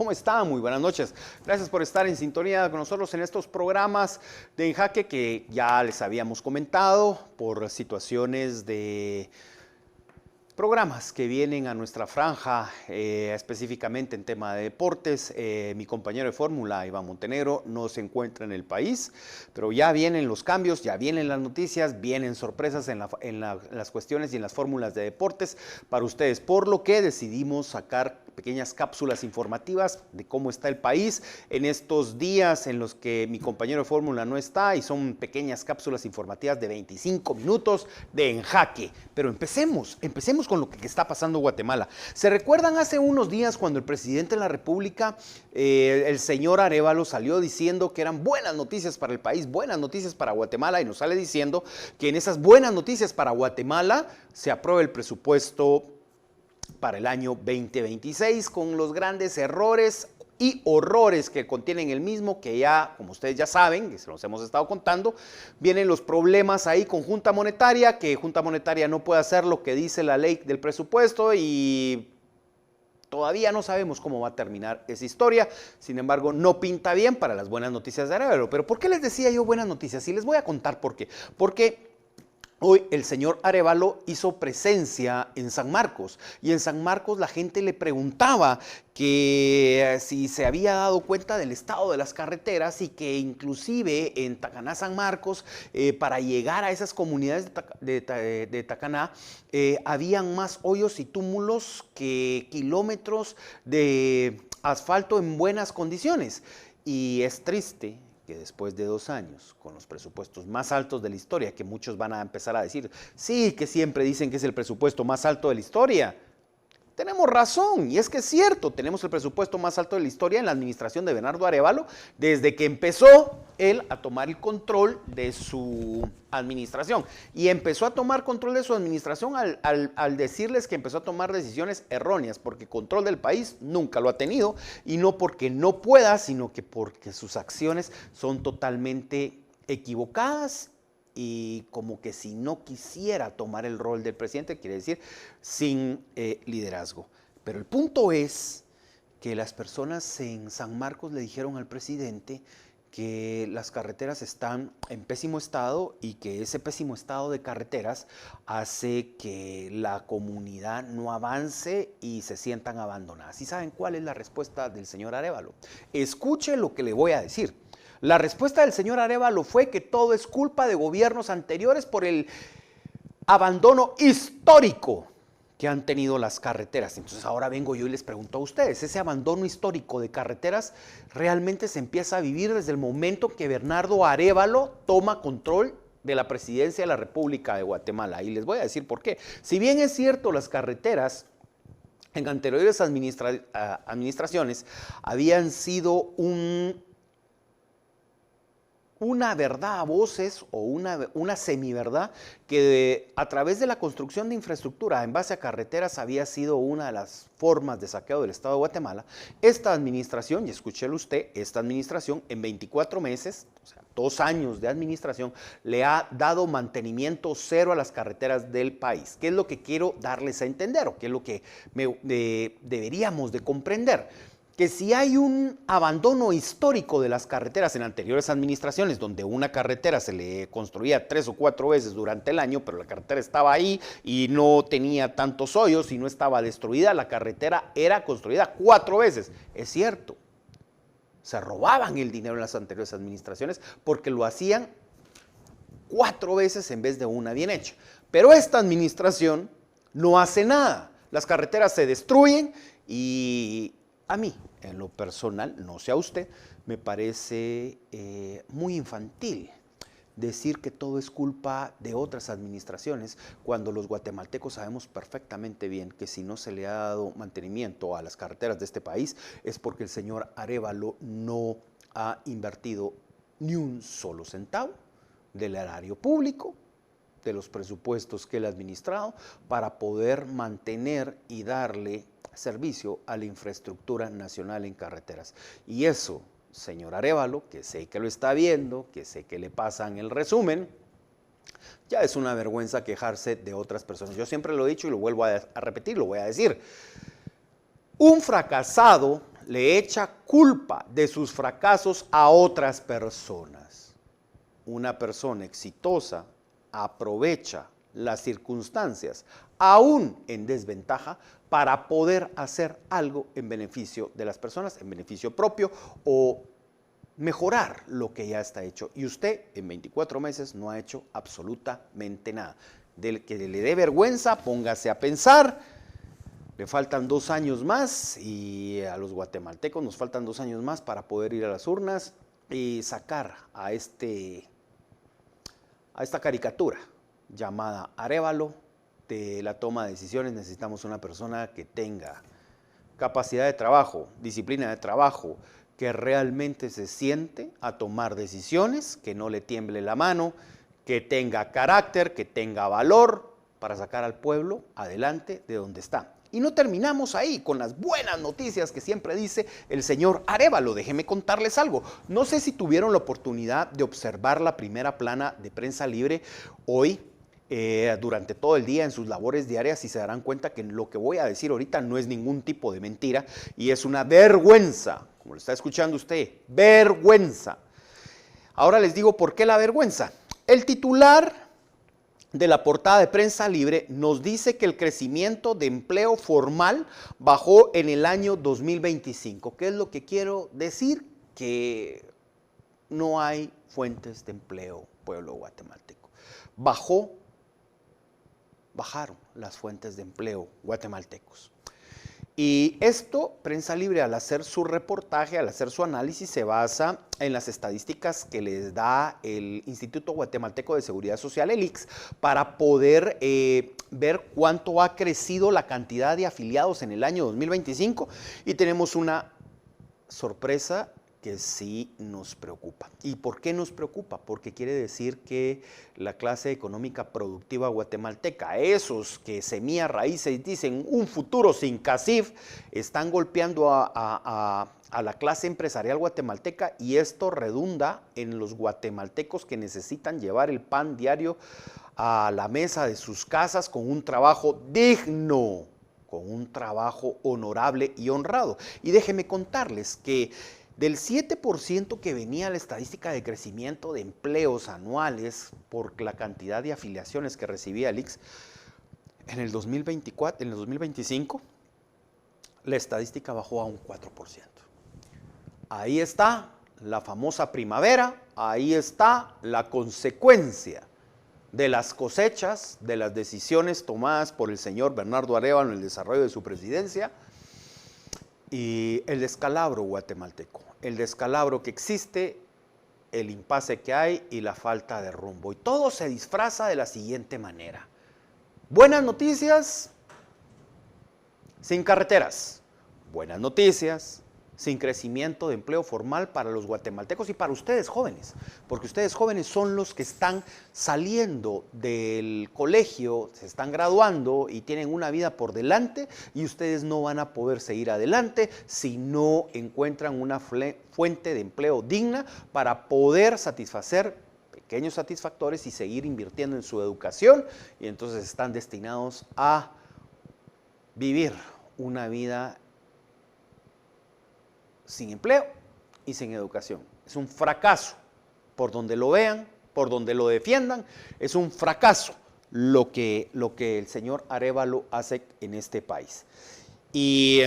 ¿Cómo están? Muy buenas noches. Gracias por estar en sintonía con nosotros en estos programas de En Jaque que ya les habíamos comentado por situaciones de programas que vienen a nuestra franja, específicamente en tema de deportes. Mi compañero de fórmula, Iván Montenegro, no se encuentra en el país, pero ya vienen los cambios, ya vienen las noticias, vienen sorpresas en las cuestiones y en las fórmulas de deportes para ustedes, por lo que decidimos sacar pequeñas cápsulas informativas de cómo está el país en estos días en los que mi compañero de fórmula no está, y son pequeñas cápsulas informativas de 25 minutos de En Jaque. Pero empecemos con lo que está pasando en Guatemala. ¿Se recuerdan hace unos días cuando el presidente de la República, el señor Arévalo, salió diciendo que eran buenas noticias para el país, buenas noticias para Guatemala, y nos sale diciendo que en esas buenas noticias para Guatemala se aprueba el presupuesto para el año 2026 con los grandes errores y horrores que contienen el mismo, que ya, como ustedes ya saben, que se los hemos estado contando, vienen los problemas ahí con Junta Monetaria, que Junta Monetaria no puede hacer lo que dice la ley del presupuesto y todavía no sabemos cómo va a terminar esa historia. Sin embargo, no pinta bien para las buenas noticias de Arévalo. Pero ¿por qué les decía yo buenas noticias? Y les voy a contar por qué. Porque hoy el señor Arévalo hizo presencia en San Marcos, y en San Marcos la gente le preguntaba que si se había dado cuenta del estado de las carreteras, y que inclusive en Tacaná, San Marcos, para llegar a esas comunidades de Tacaná, habían más hoyos y túmulos que kilómetros de asfalto en buenas condiciones. Y es triste que después de 2 años, con los presupuestos más altos de la historia, que muchos van a empezar a decir, sí, que siempre dicen que es el presupuesto más alto de la historia. Tenemos razón, y es que es cierto, tenemos el presupuesto más alto de la historia en la administración de Bernardo Arévalo, desde que empezó él a tomar el control de su administración. Y empezó a tomar control de su administración al decirles que empezó a tomar decisiones erróneas, porque control del país nunca lo ha tenido, y no porque no pueda, sino que porque sus acciones son totalmente equivocadas, y como que si no quisiera tomar el rol del presidente, quiere decir sin liderazgo. Pero el punto es que las personas en San Marcos le dijeron al presidente que las carreteras están en pésimo estado, y que ese pésimo estado de carreteras hace que la comunidad no avance y se sientan abandonadas. ¿Y saben cuál es la respuesta del señor Arévalo? Escuche lo que le voy a decir. La respuesta del señor Arévalo fue que todo es culpa de gobiernos anteriores por el abandono histórico que han tenido las carreteras. Entonces ahora vengo yo y les pregunto a ustedes, ¿ese abandono histórico de carreteras realmente se empieza a vivir desde el momento que Bernardo Arévalo toma control de la presidencia de la República de Guatemala? Y les voy a decir por qué. Si bien es cierto, las carreteras en anteriores administraciones habían sido una verdad a voces, o una semiverdad, que a través de la construcción de infraestructura en base a carreteras había sido una de las formas de saqueo del Estado de Guatemala. Esta administración, y escúchelo usted, esta administración en 24 meses, o sea, 2 años de administración, le ha dado mantenimiento cero a las carreteras del país. ¿Qué es lo que quiero darles a entender, o qué es lo que deberíamos de comprender? Que si hay un abandono histórico de las carreteras en anteriores administraciones, donde una carretera se le construía 3 o 4 veces durante el año, pero la carretera estaba ahí y no tenía tantos hoyos y no estaba destruida, la carretera era construida 4 veces. Es cierto, se robaban el dinero en las anteriores administraciones porque lo hacían 4 veces en vez de una bien hecha. Pero esta administración no hace nada. Las carreteras se destruyen, y a mí, en lo personal, no sé a usted, me parece muy infantil decir que todo es culpa de otras administraciones, cuando los guatemaltecos sabemos perfectamente bien que si no se le ha dado mantenimiento a las carreteras de este país es porque el señor Arévalo no ha invertido ni un solo centavo del erario público, de los presupuestos que él ha administrado, para poder mantener y darle servicio a la infraestructura nacional en carreteras. Y eso, señor Arévalo, que sé que lo está viendo, que sé que le pasan el resumen, ya es una vergüenza quejarse de otras personas. Yo siempre lo he dicho y lo vuelvo a repetir, lo voy a decir. Un fracasado le echa culpa de sus fracasos a otras personas. Una persona exitosa aprovecha las circunstancias, aún en desventaja, para poder hacer algo en beneficio de las personas, en beneficio propio o mejorar lo que ya está hecho. Y usted en 24 meses no ha hecho absolutamente nada. Del que le dé vergüenza, póngase a pensar. Le faltan 2 años más y a los guatemaltecos nos faltan 2 años más para poder ir a las urnas y sacar a esta caricatura llamada Arévalo de la toma de decisiones. Necesitamos una persona que tenga capacidad de trabajo, disciplina de trabajo, que realmente se siente a tomar decisiones, que no le tiemble la mano, que tenga carácter, que tenga valor para sacar al pueblo adelante de donde está. Y no terminamos ahí con las buenas noticias que siempre dice el señor Arévalo. Déjenme contarles algo. No sé si tuvieron la oportunidad de observar la primera plana de Prensa Libre hoy, durante todo el día en sus labores diarias, y se darán cuenta que lo que voy a decir ahorita no es ningún tipo de mentira y es una vergüenza, como lo está escuchando usted, vergüenza. Ahora les digo por qué la vergüenza. El titular de la portada de Prensa Libre nos dice que el crecimiento de empleo formal bajó en el año 2025. ¿Qué es lo que quiero decir? Que no hay fuentes de empleo, pueblo guatemalteco. Bajaron las fuentes de empleo guatemaltecos. Y esto, Prensa Libre, al hacer su reportaje, al hacer su análisis, se basa en las estadísticas que les da el Instituto Guatemalteco de Seguridad Social, el ICS, para poder ver cuánto ha crecido la cantidad de afiliados en el año 2025. Y tenemos una sorpresa que sí nos preocupa. ¿Y por qué nos preocupa? Porque quiere decir que la clase económica productiva guatemalteca, esos que semilla raíces y dicen un futuro sin CACIF, están golpeando a la clase empresarial guatemalteca, y esto redunda en los guatemaltecos que necesitan llevar el pan diario a la mesa de sus casas con un trabajo digno, con un trabajo honorable y honrado. Y déjenme contarles que del 7% que venía la estadística de crecimiento de empleos anuales por la cantidad de afiliaciones que recibía el ICS, en el 2025, la estadística bajó a un 4%. Ahí está la famosa primavera, ahí está la consecuencia de las cosechas, de las decisiones tomadas por el señor Bernardo Arévalo en el desarrollo de su presidencia, y el descalabro guatemalteco, el descalabro que existe, el impasse que hay y la falta de rumbo. Y todo se disfraza de la siguiente manera: buenas noticias sin carreteras, buenas noticias sin crecimiento de empleo formal para los guatemaltecos y para ustedes jóvenes, porque ustedes jóvenes son los que están saliendo del colegio, se están graduando y tienen una vida por delante, y ustedes no van a poder seguir adelante si no encuentran una fuente de empleo digna para poder satisfacer pequeños satisfactores y seguir invirtiendo en su educación, y entonces están destinados a vivir una vida sin empleo y sin educación. Es un fracaso, por donde lo vean, por donde lo defiendan, es un fracaso lo que el señor Arévalo hace en este país. Y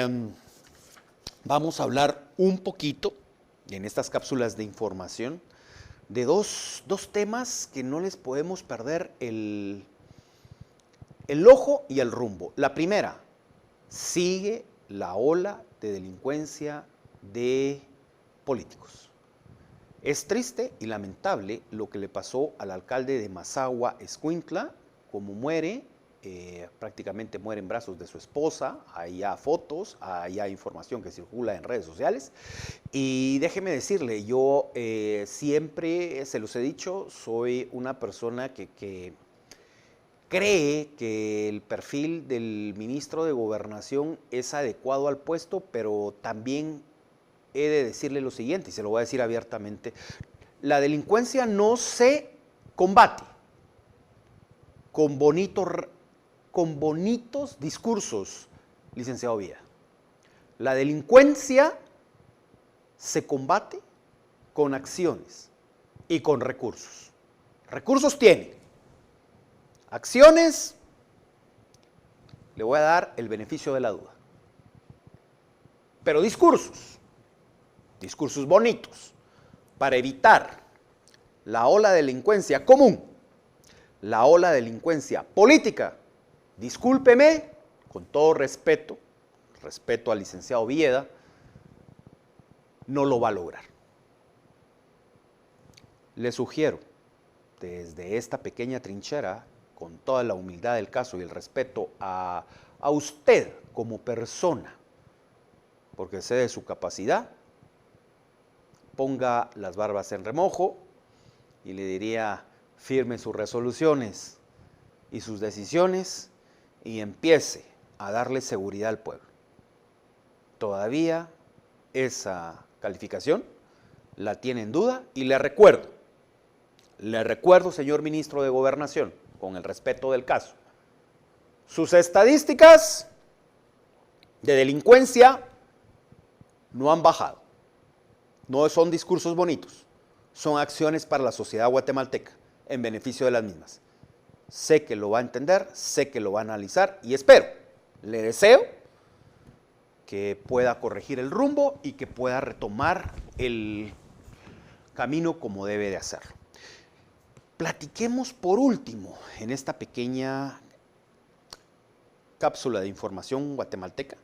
vamos a hablar un poquito en estas cápsulas de información de dos temas que no les podemos perder el ojo y el rumbo. La primera, sigue la ola de delincuencia de políticos. Es triste y lamentable lo que le pasó al alcalde de Mazahua, Escuintla, como muere, prácticamente muere en brazos de su esposa. Hay ya fotos, hay ya información que circula en redes sociales. Y déjeme decirle, yo siempre se los he dicho, soy una persona que cree que el perfil del ministro de Gobernación es adecuado al puesto, pero también he de decirle lo siguiente, y se lo voy a decir abiertamente: la delincuencia no se combate con bonitos discursos, licenciado Villa. La delincuencia se combate con acciones y con recursos. Recursos tiene. Acciones, le voy a dar el beneficio de la duda. Pero discursos bonitos, para evitar la ola de delincuencia común, la ola de delincuencia política, discúlpeme, con todo respeto al licenciado Villeda, no lo va a lograr. Le sugiero, desde esta pequeña trinchera, con toda la humildad del caso y el respeto a usted como persona, porque sé de su capacidad, ponga las barbas en remojo y le diría, firme sus resoluciones y sus decisiones y empiece a darle seguridad al pueblo. Todavía esa calificación la tiene en duda y le recuerdo, señor ministro de Gobernación, con el respeto del caso, sus estadísticas de delincuencia no han bajado. No son discursos bonitos, son acciones para la sociedad guatemalteca, en beneficio de las mismas. Sé que lo va a entender, sé que lo va a analizar y espero, le deseo que pueda corregir el rumbo y que pueda retomar el camino como debe de hacerlo. Platiquemos por último en esta pequeña cápsula de información guatemalteca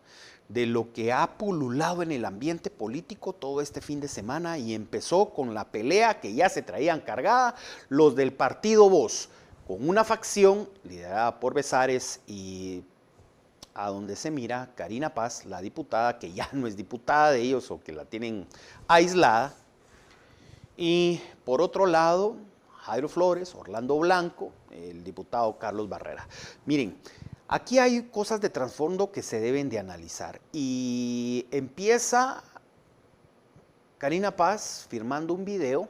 de lo que ha pululado en el ambiente político todo este fin de semana y empezó con la pelea que ya se traían cargada los del partido Voz, con una facción liderada por Besares y a donde se mira Karina Paz, la diputada que ya no es diputada de ellos o que la tienen aislada, y por otro lado Jairo Flores, Orlando Blanco, el diputado Carlos Barrera. Miren, aquí hay cosas de trasfondo que se deben de analizar y empieza Karina Paz filmando un video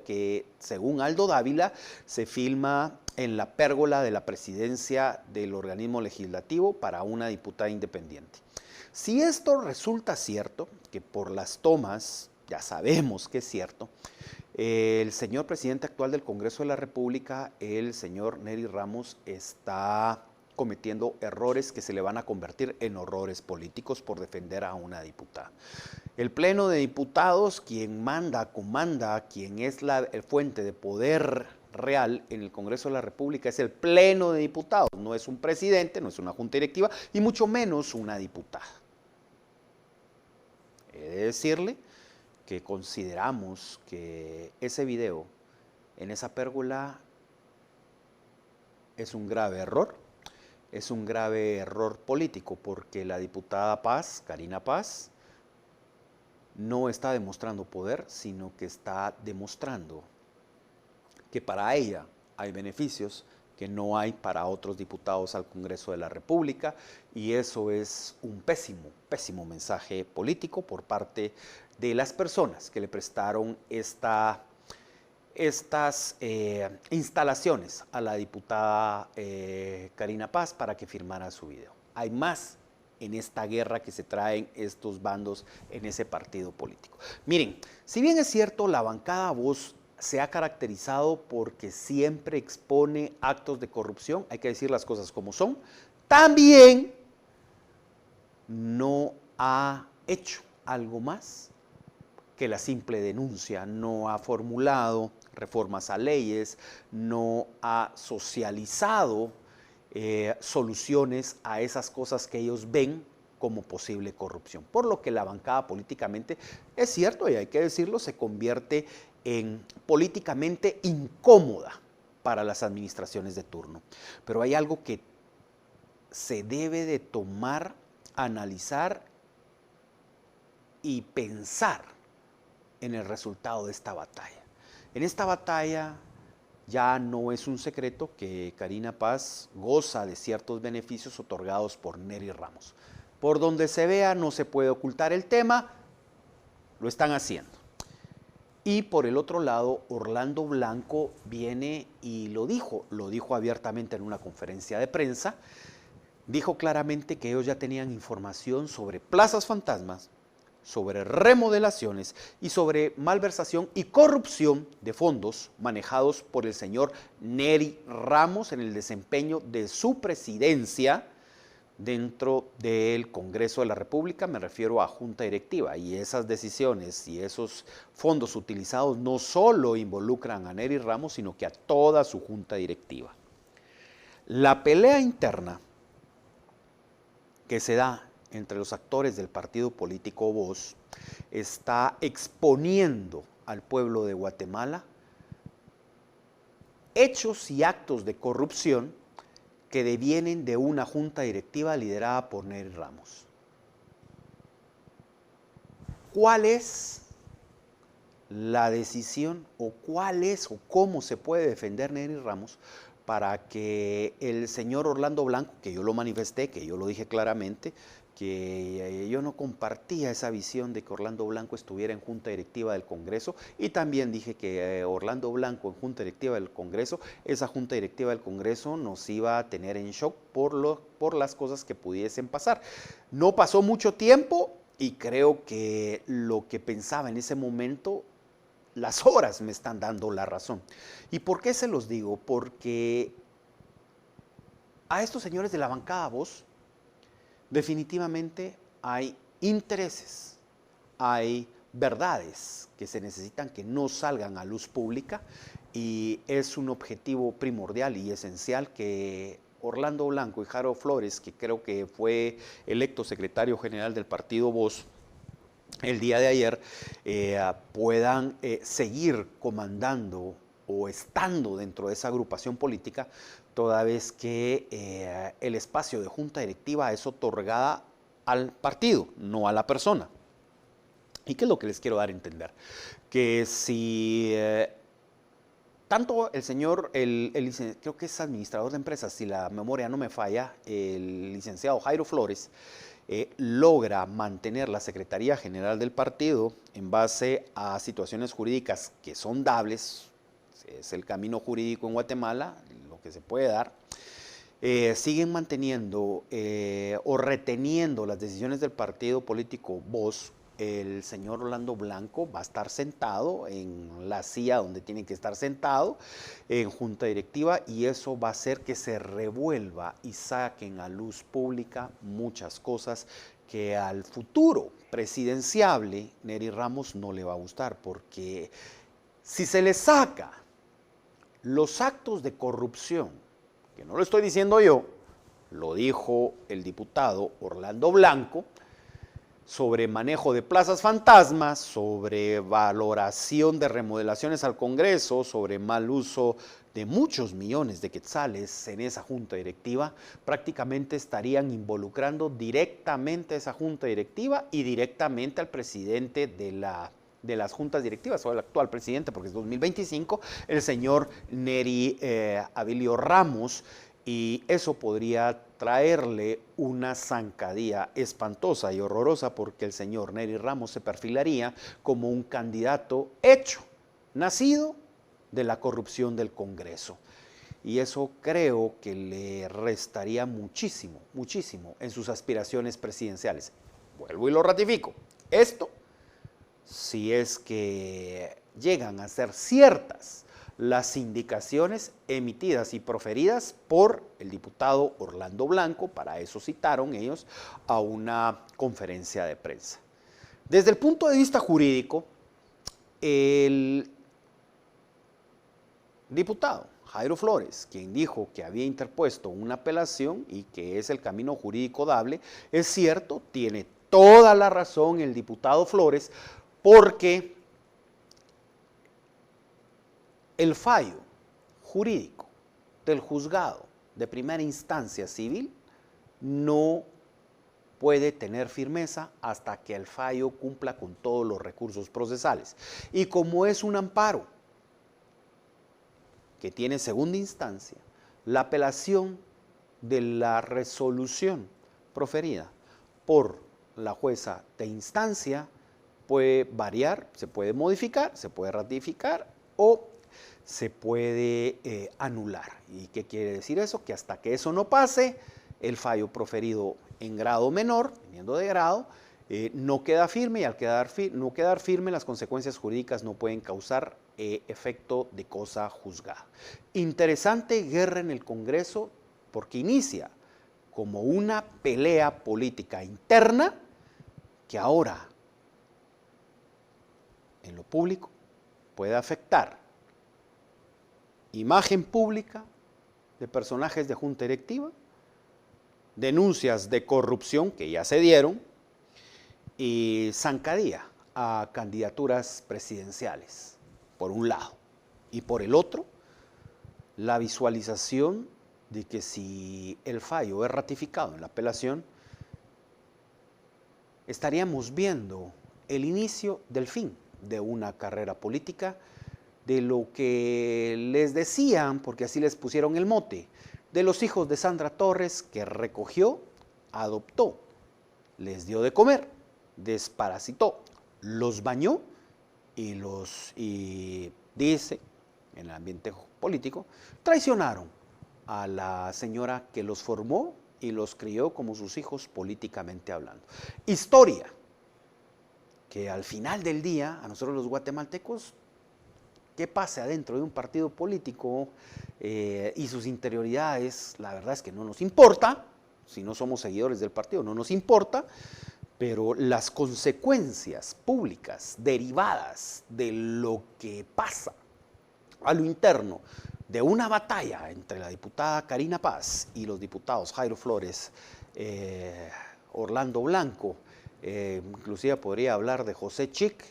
que según Aldo Dávila se filma en la pérgola de la presidencia del organismo legislativo para una diputada independiente. Si esto resulta cierto, que por las tomas ya sabemos que es cierto, el señor presidente actual del Congreso de la República, el señor Nery Ramos, está cometiendo errores que se le van a convertir en horrores políticos por defender a una diputada. El Pleno de Diputados, quien comanda, quien es la fuente de poder real en el Congreso de la República, es el Pleno de Diputados, no es un presidente, no es una junta directiva y mucho menos una diputada. He de decirle que consideramos que ese video en esa pérgola es un grave error político, porque la diputada Paz, Karina Paz, no está demostrando poder, sino que está demostrando que para ella hay beneficios que no hay para otros diputados al Congreso de la República, y eso es un pésimo mensaje político por parte de las personas que le prestaron estas instalaciones a la diputada Karina Paz para que firmara su video. Hay más en esta guerra que se traen estos bandos en ese partido político. Miren, si bien es cierto, la bancada Voz se ha caracterizado porque siempre expone actos de corrupción, hay que decir las cosas como son, también no ha hecho algo más que la simple denuncia, no ha formulado reformas a leyes, no ha socializado soluciones a esas cosas que ellos ven como posible corrupción. Por lo que la bancada políticamente, es cierto y hay que decirlo, se convierte en políticamente incómoda para las administraciones de turno. Pero hay algo que se debe de tomar, analizar y pensar en el resultado de esta batalla. En esta batalla ya no es un secreto que Karina Paz goza de ciertos beneficios otorgados por Nery Ramos. Por donde se vea, no se puede ocultar el tema, lo están haciendo. Y por el otro lado, Orlando Blanco viene y lo dijo abiertamente en una conferencia de prensa, dijo claramente que ellos ya tenían información sobre plazas fantasmas, sobre remodelaciones y sobre malversación y corrupción de fondos manejados por el señor Nery Ramos en el desempeño de su presidencia dentro del Congreso de la República, me refiero a Junta Directiva, y esas decisiones y esos fondos utilizados no solo involucran a Nery Ramos, sino que a toda su Junta Directiva. La pelea interna que se da entre los actores del partido político Voz está exponiendo al pueblo de Guatemala hechos y actos de corrupción que devienen de una junta directiva liderada por Nery Ramos. ¿Cuál es la decisión o cuál es o cómo se puede defender Nery Ramos para que el señor Orlando Blanco, que yo lo manifesté, que yo lo dije claramente, que yo no compartía esa visión de que Orlando Blanco estuviera en junta directiva del Congreso, y también dije que Orlando Blanco en junta directiva del Congreso, esa junta directiva del Congreso nos iba a tener en shock por las cosas que pudiesen pasar. No pasó mucho tiempo y creo que lo que pensaba en ese momento, las horas me están dando la razón. ¿Y por qué se los digo? Porque a estos señores de la bancada Voz definitivamente hay intereses, hay verdades que se necesitan que no salgan a luz pública, y es un objetivo primordial y esencial que Orlando Blanco y Jairo Flores, que creo que fue electo secretario general del partido Voz el día de ayer, puedan seguir comandando o estando dentro de esa agrupación política, toda vez que el espacio de junta directiva es otorgada al partido, no a la persona. ¿Y qué es lo que les quiero dar a entender? Que si tanto el señor, creo que es administrador de empresas, si la memoria no me falla, el licenciado Jairo Flores, logra mantener la Secretaría General del partido en base a situaciones jurídicas que son dables, es el camino jurídico en Guatemala, lo que se puede dar, siguen manteniendo o reteniendo las decisiones del partido político Voz. El señor Orlando Blanco va a estar sentado en la silla donde tiene que estar sentado en junta directiva, y eso va a hacer que se revuelva y saquen a luz pública muchas cosas que al futuro presidenciable Nery Ramos no le va a gustar, porque si se le saca los actos de corrupción, que no lo estoy diciendo yo, lo dijo el diputado Orlando Blanco, sobre manejo de plazas fantasmas, sobre valoración de remodelaciones al Congreso, sobre mal uso de muchos millones de quetzales en esa junta directiva, prácticamente estarían involucrando directamente a esa junta directiva y directamente al presidente de las juntas directivas, o el actual presidente, porque es 2025, el señor Nery Abilio Ramos, y eso podría traerle una zancadilla espantosa y horrorosa, porque el señor Nery Ramos se perfilaría como un candidato hecho, nacido de la corrupción del Congreso. Y eso creo que le restaría muchísimo, muchísimo en sus aspiraciones presidenciales. Vuelvo y lo ratifico. Esto, si es que llegan a ser ciertas las indicaciones emitidas y proferidas por el diputado Orlando Blanco, para eso citaron ellos a una conferencia de prensa. Desde el punto de vista jurídico, el diputado Jairo Flores, quien dijo que había interpuesto una apelación y que es el camino jurídico dable, es cierto, tiene toda la razón el diputado Flores, porque el fallo jurídico del juzgado de primera instancia civil no puede tener firmeza hasta que el fallo cumpla con todos los recursos procesales. Y como es un amparo que tiene segunda instancia, la apelación de la resolución proferida por la jueza de instancia puede variar, se puede modificar, se puede ratificar o se puede anular. ¿Y qué quiere decir eso? Que hasta que eso no pase, el fallo proferido en grado menor, viniendo de grado, no queda firme y al no quedar firme las consecuencias jurídicas no pueden causar efecto de cosa juzgada. Interesante guerra en el Congreso porque inicia como una pelea política interna que ahora en lo público puede afectar imagen pública de personajes de junta directiva, denuncias de corrupción que ya se dieron y zancadilla a candidaturas presidenciales, por un lado. Y por el otro, la visualización de que si el fallo es ratificado en la apelación, estaríamos viendo el inicio del fin de una carrera política, de lo que les decían, porque así les pusieron el mote, de los hijos de Sandra Torres, que recogió, adoptó, les dio de comer, desparasitó, los bañó y dice, en el ambiente político, traicionaron a la señora que los formó y los crió como sus hijos políticamente hablando. Historia que al final del día, a nosotros los guatemaltecos, qué pase adentro de un partido político y sus interioridades, la verdad es que no nos importa, si no somos seguidores del partido no nos importa, pero las consecuencias públicas derivadas de lo que pasa a lo interno de una batalla entre la diputada Karina Paz y los diputados Jairo Flores, Orlando Blanco, inclusive podría hablar de José Chic,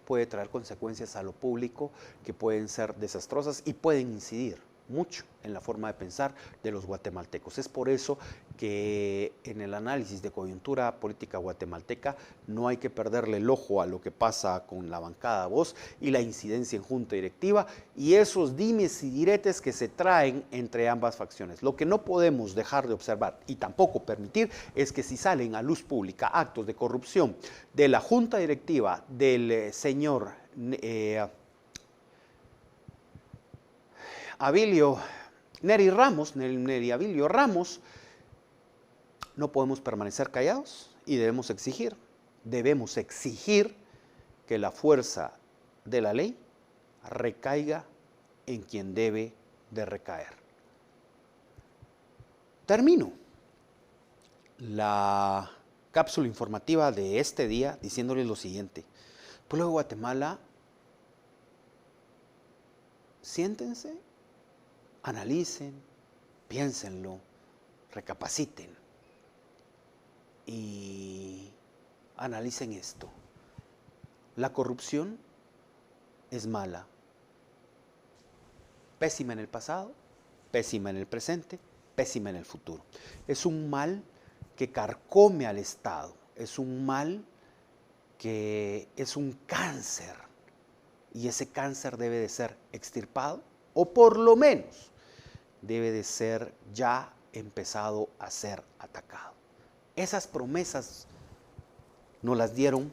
puede traer consecuencias a lo público que pueden ser desastrosas y pueden incidir mucho en la forma de pensar de los guatemaltecos. Es por eso que en el análisis de coyuntura política guatemalteca no hay que perderle el ojo a lo que pasa con la bancada Voz y la incidencia en junta directiva y esos dimes y diretes que se traen entre ambas facciones. Lo que no podemos dejar de observar y tampoco permitir es que si salen a luz pública actos de corrupción de la junta directiva del señor Neri Abilio Ramos, no podemos permanecer callados y debemos exigir que la fuerza de la ley recaiga en quien debe de recaer. Termino la cápsula informativa de este día diciéndoles lo siguiente. Pueblo de Guatemala, siéntense, analicen, piénsenlo, recapaciten y analicen esto. La corrupción es mala, pésima en el pasado, pésima en el presente, pésima en el futuro. Es un mal que carcome al Estado, es un mal que es un cáncer y ese cáncer debe de ser extirpado o por lo menos debe de ser ya empezado a ser atacado. Esas promesas nos las dieron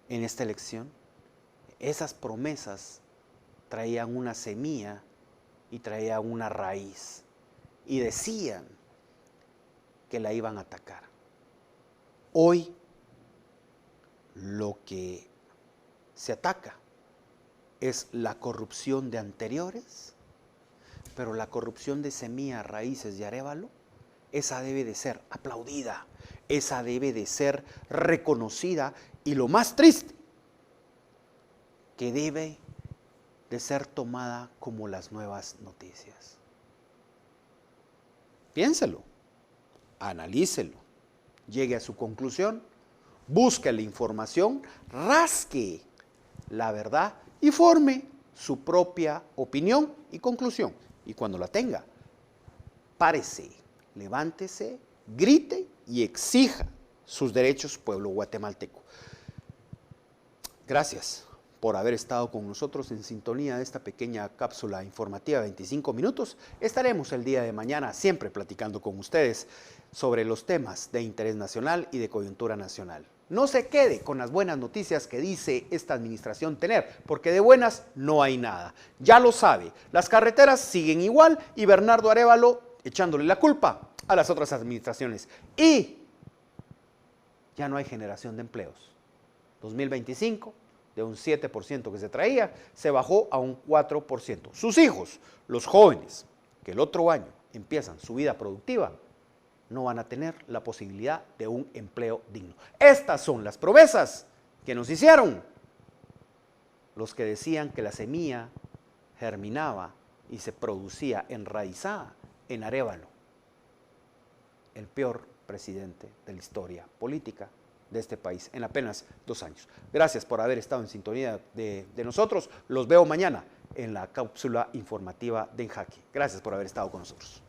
en esta elección. Esas promesas traían una semilla y traían una raíz y decían que la iban a atacar. Hoy lo que se ataca es la corrupción de anteriores, pero la corrupción de semilla, raíces y arévalo, esa debe de ser aplaudida, esa debe de ser reconocida y lo más triste, que debe de ser tomada como las nuevas noticias. Piénselo, analícelo, llegue a su conclusión, busque la información, rasque la verdad y forme su propia opinión y conclusión. Y cuando la tenga, párese, levántese, grite y exija sus derechos, pueblo guatemalteco. Gracias por haber estado con nosotros en sintonía de esta pequeña cápsula informativa de 25 minutos. Estaremos el día de mañana siempre platicando con ustedes sobre los temas de interés nacional y de coyuntura nacional. No se quede con las buenas noticias que dice esta administración tener, porque de buenas no hay nada. Ya lo sabe, las carreteras siguen igual y Bernardo Arévalo echándole la culpa a las otras administraciones. Y ya no hay generación de empleos. 2025, de un 7% que se traía, se bajó a un 4%. Sus hijos, los jóvenes, que el otro año empiezan su vida productiva, no van a tener la posibilidad de un empleo digno. Estas son las promesas que nos hicieron los que decían que la semilla germinaba y se producía enraizada en Arévalo, el peor presidente de la historia política de este país en apenas 2 años. Gracias por haber estado en sintonía de nosotros. Los veo mañana en la cápsula informativa de En Jaque. Gracias por haber estado con nosotros.